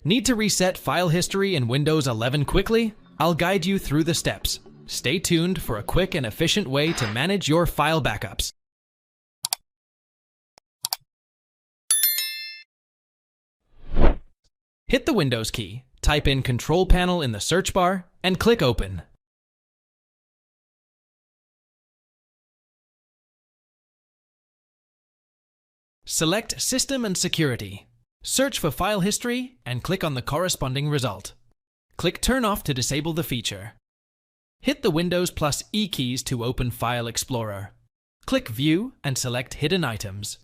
Need to reset file history in Windows 11 quickly? I'll guide you through the steps. Stay tuned for a quick and efficient way to manage your file backups. Hit the Windows key, type in Control Panel in the search bar, and click Open. Select System and Security. Search for file history and click on the corresponding result. Click Turn Off to disable the feature. Hit the Windows plus E keys to open File Explorer. Click View and select Hidden Items.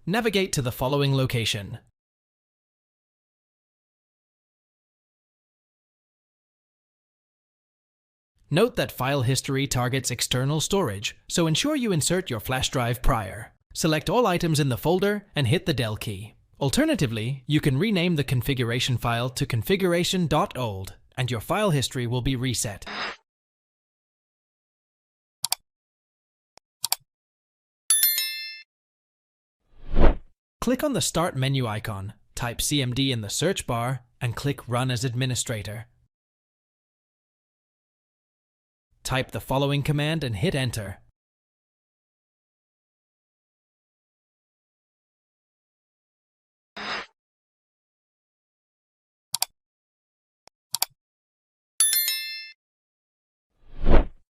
Navigate to the following location. Note that file history targets external storage, so ensure you insert your flash drive prior. Select all items in the folder and hit the Del key. Alternatively, you can rename the configuration file to configuration.old and your file history will be reset. Click on the Start menu icon, type CMD in the search bar, and click Run as Administrator. Type the following command and hit Enter.